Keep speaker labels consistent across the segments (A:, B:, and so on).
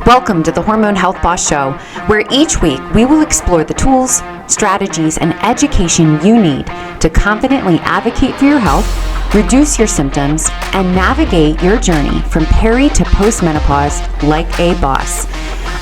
A: Welcome to the Hormone Health Boss Show, where each week we will explore the tools, strategies, and education you need to confidently advocate for your health, reduce your symptoms, and navigate your journey from peri to postmenopause like a boss.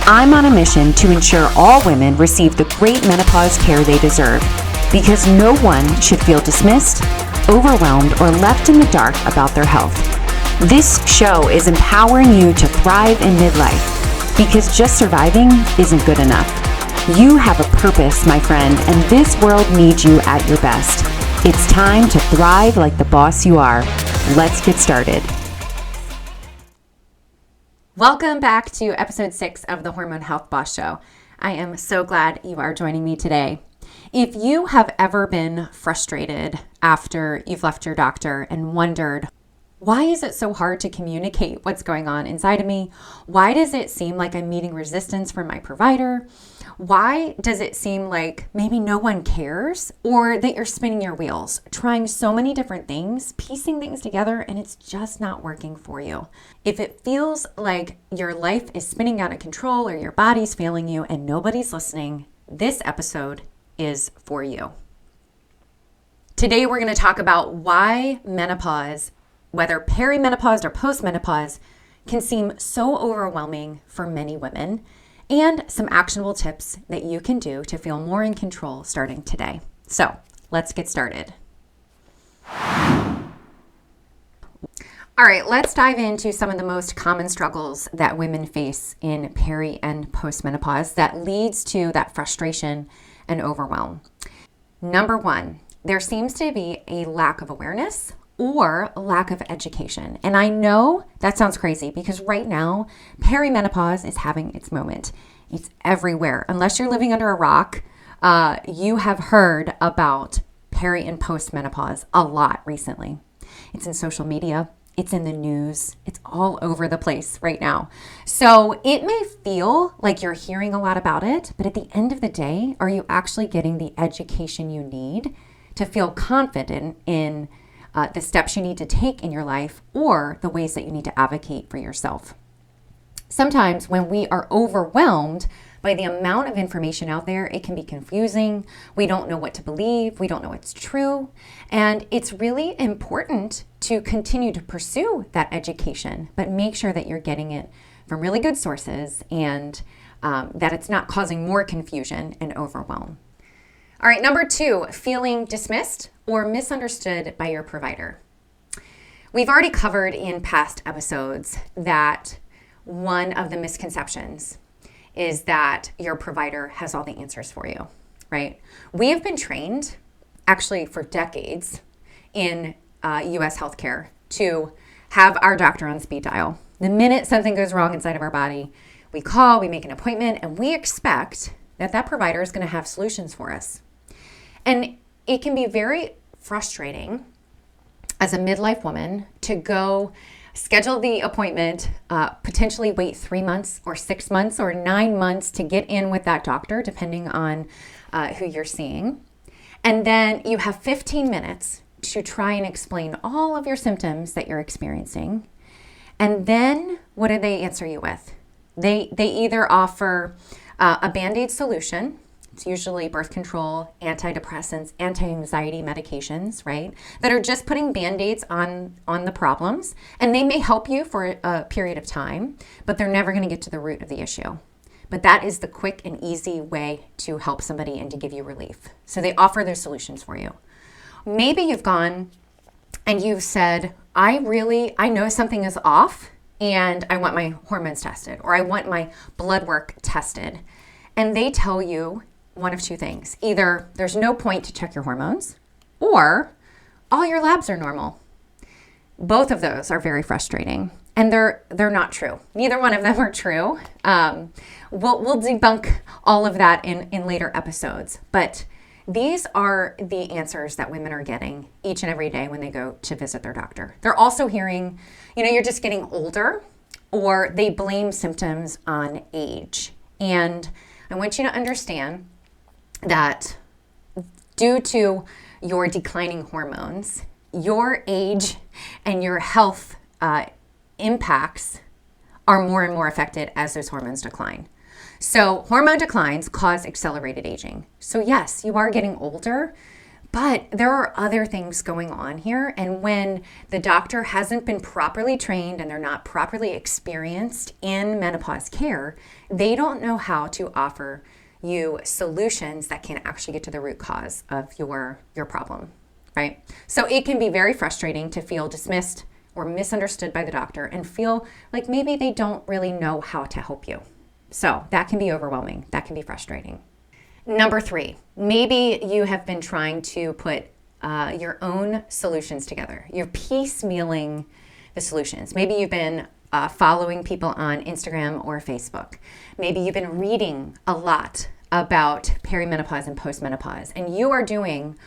A: I'm on a mission to ensure all women receive the great menopause care they deserve, because no one should feel dismissed, overwhelmed, or left in the dark about their health. This show is empowering you to thrive in midlife, because just surviving isn't good enough. You have a purpose, my friend, and this world needs you at your best. It's time to thrive like the boss you are. Let's get started. Welcome back to episode 6 of the Hormone Health Boss Show. I am so glad you are joining me today. If you have ever been frustrated after you've left your doctor and wondered, why is it so hard to communicate what's going on inside of me? Why does it seem like I'm meeting resistance from my provider? Why does it seem like maybe no one cares, or that you're spinning your wheels, trying so many different things, piecing things together, and it's just not working for you? If it feels like your life is spinning out of control or your body's failing you and nobody's listening, this episode is for you. Today we're going to talk about why menopause, whether perimenopause or postmenopause, can seem so overwhelming for many women, and some actionable tips that you can do to feel more in control starting today. So let's get started. All right, let's dive into some of the most common struggles that women face in peri and postmenopause that leads to that frustration and overwhelm. Number one, there seems to be a lack of awareness or lack of education. And I know that sounds crazy because right now, perimenopause is having its moment. It's everywhere. Unless you're living under a rock, you have heard about peri and postmenopause a lot recently. It's in social media. It's in the news. It's all over the place right now. So it may feel like you're hearing a lot about it, but at the end of the day, are you actually getting the education you need to feel confident in the steps you need to take in your life or the ways that you need to advocate for yourself? Sometimes when we are overwhelmed by the amount of information out there, it can be confusing. We don't know what to believe. We don't know what's true. And it's really important to continue to pursue that education, but make sure that you're getting it from really good sources and that it's not causing more confusion and overwhelm. All right, number 2, feeling dismissed or misunderstood by your provider. We've already covered in past episodes that one of the misconceptions is that your provider has all the answers for you, right? We have been trained, actually for decades, in U.S. healthcare to have our doctor on speed dial. The minute something goes wrong inside of our body, we call, we make an appointment, and we expect that that provider is going to have solutions for us. And it can be very frustrating as a midlife woman to go schedule the appointment, potentially wait 3 months or 6 months or 9 months to get in with that doctor, depending on who you're seeing. And then you have 15 minutes to try and explain all of your symptoms that you're experiencing. And then what do they answer you with? They either offer a Band-Aid solution. It's usually birth control, antidepressants, anti-anxiety medications, right? That are just putting Band-Aids on the problems. And they may help you for a period of time, but they're never going to get to the root of the issue. But that is the quick and easy way to help somebody and to give you relief. So they offer their solutions for you. Maybe you've gone and you've said, I know something is off and I want my hormones tested or I want my blood work tested. And they tell you one of two things. Either there's no point to check your hormones or all your labs are normal. Both of those are very frustrating and they're not true. Neither one of them are true. We'll debunk all of that in later episodes, but these are the answers that women are getting each and every day when they go to visit their doctor. They're also hearing, you're just getting older, or they blame symptoms on age. And I want you to understand that due to your declining hormones, your age and your health impacts are more and more affected as those hormones decline. So hormone declines cause accelerated aging. So yes, you are getting older, but there are other things going on here. And when the doctor hasn't been properly trained and they're not properly experienced in menopause care, they don't know how to offer you solutions that can actually get to the root cause of your problem, right? So it can be very frustrating to feel dismissed or misunderstood by the doctor and feel like maybe they don't really know how to help you. So that can be overwhelming. That can be frustrating. Number 3, maybe you have been trying to put your own solutions together. You're piecemealing the solutions. Maybe you've been following people on Instagram or Facebook. Maybe you've been reading a lot about perimenopause and postmenopause, and you are doing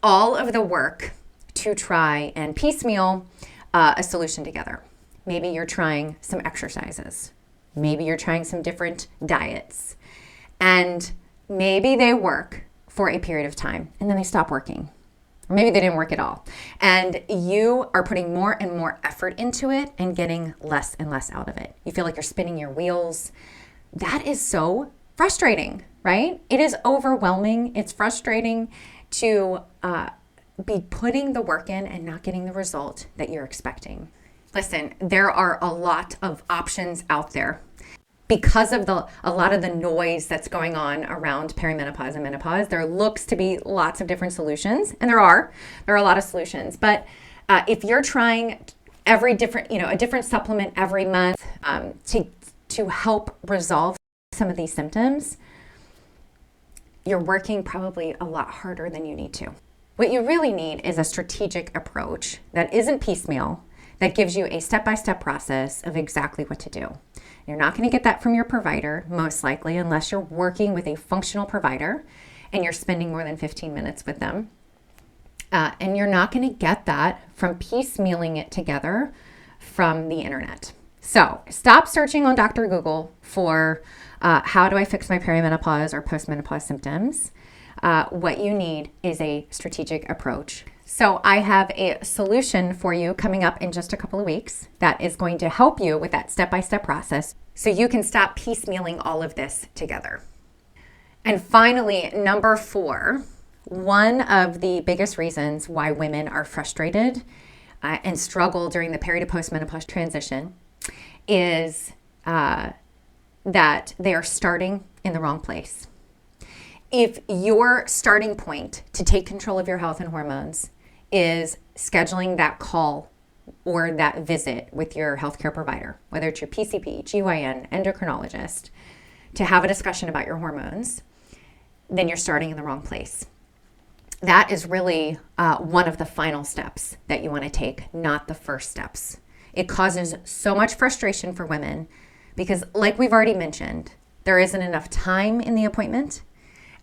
A: all of the work to try and piecemeal a solution together. Maybe you're trying some exercises. Maybe you're trying some different diets. And maybe they work for a period of time and then they stop working. Or maybe they didn't work at all. And you are putting more and more effort into it and getting less and less out of it. You feel like you're spinning your wheels. That is so frustrating, right? It is overwhelming. It's frustrating to be putting the work in and not getting the result that you're expecting. Listen, there are a lot of options out there because of a lot of the noise that's going on around perimenopause and menopause. There looks to be lots of different solutions, and there are a lot of solutions. But if you're trying a different supplement every month to help resolve some of these symptoms, you're working probably a lot harder than you need to. What you really need is a strategic approach that isn't piecemeal, that gives you a step-by-step process of exactly what to do. You're not going to get that from your provider, most likely, unless you're working with a functional provider and you're spending more than 15 minutes with them. And you're not going to get that from piecemealing it together from the internet. So stop searching on Dr. Google for how do I fix my perimenopause or postmenopause symptoms. What you need is a strategic approach. So I have a solution for you coming up in just a couple of weeks that is going to help you with that step-by-step process so you can stop piecemealing all of this together. And finally, number 4, one of the biggest reasons why women are frustrated and struggle during the peri to postmenopause transition is that they are starting in the wrong place. If your starting point to take control of your health and hormones is scheduling that call or that visit with your healthcare provider, whether it's your PCP, GYN, endocrinologist, to have a discussion about your hormones, then you're starting in the wrong place. That is really one of the final steps that you want to take, not the first steps. It causes so much frustration for women because, like we've already mentioned, there isn't enough time in the appointment.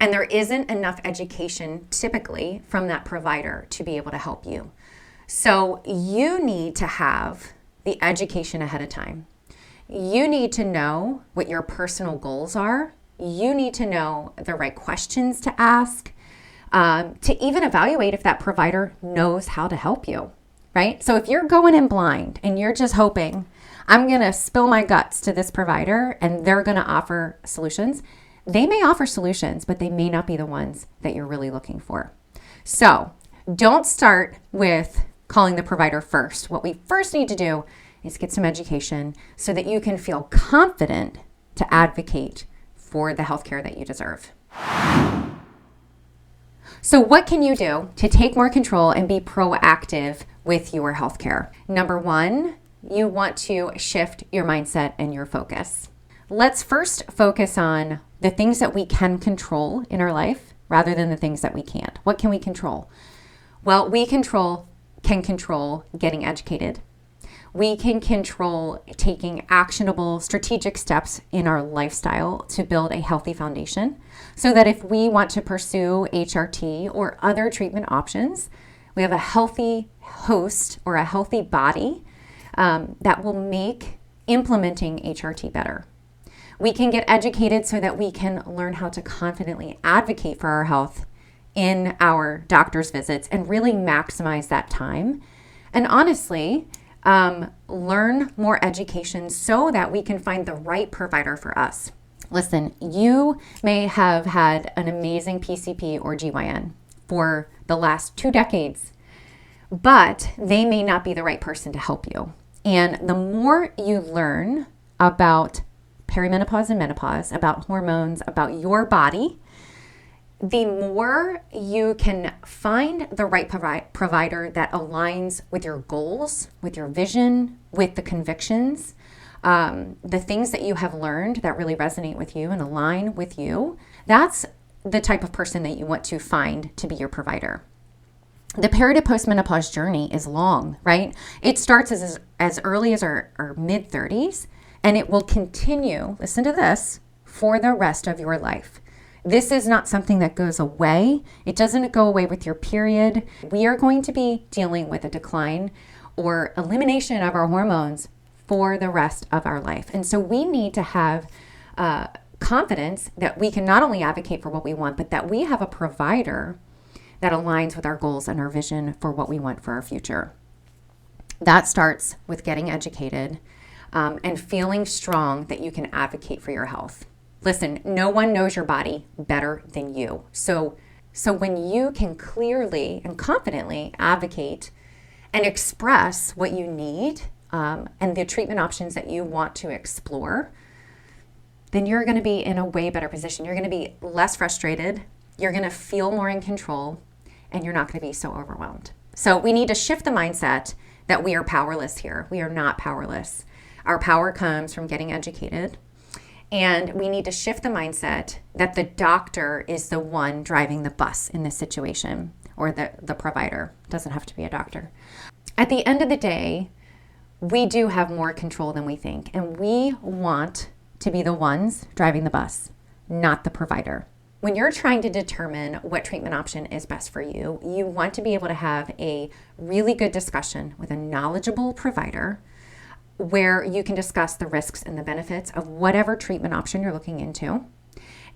A: And there isn't enough education typically from that provider to be able to help you. So you need to have the education ahead of time. You need to know what your personal goals are. You need to know the right questions to ask to even evaluate if that provider knows how to help you, right? So if you're going in blind and you're just hoping, I'm going to spill my guts to this provider and they're going to offer solutions, they may offer solutions, but they may not be the ones that you're really looking for. So don't start with calling the provider first. What we first need to do is get some education so that you can feel confident to advocate for the healthcare that you deserve. So what can you do to take more control and be proactive with your healthcare? Number 1, you want to shift your mindset and your focus. Let's first focus on the things that we can control in our life rather than the things that we can't. What can we control? Well, we can control getting educated. We can control taking actionable strategic steps in our lifestyle to build a healthy foundation so that if we want to pursue HRT or other treatment options, we have a healthy host or a healthy body that will make implementing HRT better. We can get educated so that we can learn how to confidently advocate for our health in our doctor's visits and really maximize that time. And honestly, learn more education so that we can find the right provider for us. Listen, you may have had an amazing PCP or GYN for the last 2 decades, but they may not be the right person to help you. And the more you learn about perimenopause and menopause, about hormones, about your body, the more you can find the right provider that aligns with your goals, with your vision, with the convictions, the things that you have learned that really resonate with you and align with you. That's the type of person that you want to find to be your provider. The peri to postmenopause journey is long, right? It starts as early as our mid-30s, and it will continue, listen to this, for the rest of your life. This is not something that goes away. It doesn't go away with your period. We are going to be dealing with a decline or elimination of our hormones for the rest of our life. And so we need to have confidence that we can not only advocate for what we want, but that we have a provider that aligns with our goals and our vision for what we want for our future. That starts with getting educated and feeling strong that you can advocate for your health. Listen, no one knows your body better than you. So when you can clearly and confidently advocate and express what you need and the treatment options that you want to explore, then you're going to be in a way better position. You're going to be less frustrated. You're going to feel more in control, and you're not going to be so overwhelmed. So we need to shift the mindset that we are powerless here. We are not powerless. Our power comes from getting educated. And we need to shift the mindset that the doctor is the one driving the bus in this situation, or the provider. It doesn't have to be a doctor. At the end of the day, we do have more control than we think. And we want to be the ones driving the bus, not the provider. When you're trying to determine what treatment option is best for you, you want to be able to have a really good discussion with a knowledgeable provider where you can discuss the risks and the benefits of whatever treatment option you're looking into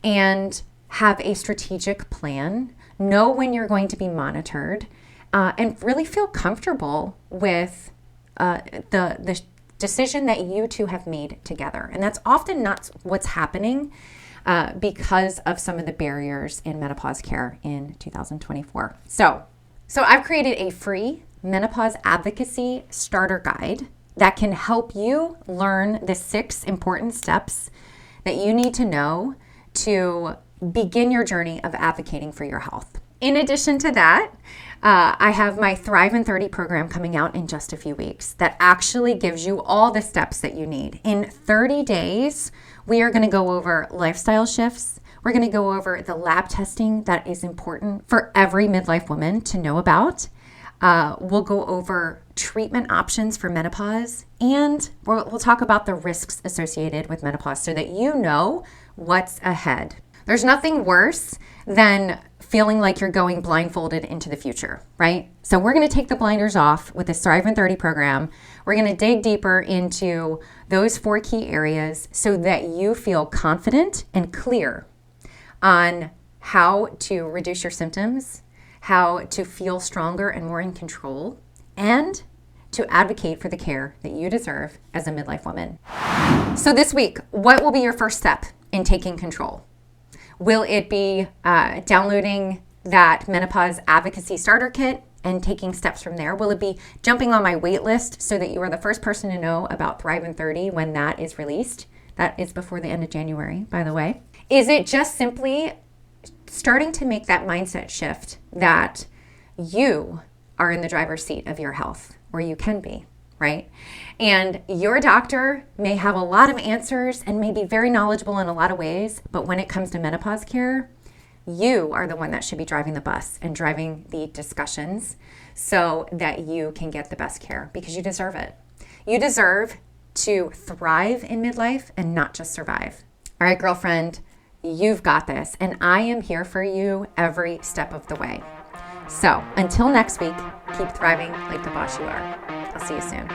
A: and have a strategic plan, know when you're going to be monitored, and really feel comfortable with the decision that you two have made together. And that's often not what's happening because of some of the barriers in menopause care in 2024. So I've created a free menopause advocacy starter guide that can help you learn the 6 important steps that you need to know to begin your journey of advocating for your health. In addition to that, I have my Thrive in 30 program coming out in just a few weeks that actually gives you all the steps that you need. In 30 days, we are going to go over lifestyle shifts. We're going to go over the lab testing that is important for every midlife woman to know about. We'll go over treatment options for menopause, and we'll talk about the risks associated with menopause so that you know what's ahead. There's nothing worse than feeling like you're going blindfolded into the future, right? So we're going to take the blinders off with this Thrive in 30 program. We're going to dig deeper into those 4 key areas so that you feel confident and clear on how to reduce your symptoms, how to feel stronger and more in control, and to advocate for the care that you deserve as a midlife woman. So this week, what will be your first step in taking control? Will it be downloading that menopause advocacy starter kit and taking steps from there? Will it be jumping on my wait list so that you are the first person to know about Thrive in 30 when that is released? That is before the end of January, by the way. Is it just simply starting to make that mindset shift that you are in the driver's seat of your health, or you can be, right? And your doctor may have a lot of answers and may be very knowledgeable in a lot of ways, but when it comes to menopause care, you are the one that should be driving the bus and driving the discussions so that you can get the best care, because you deserve it. You deserve to thrive in midlife and not just survive. All right, girlfriend, you've got this, and I am here for you every step of the way. So until next week, keep thriving like the boss you are. I'll see you soon.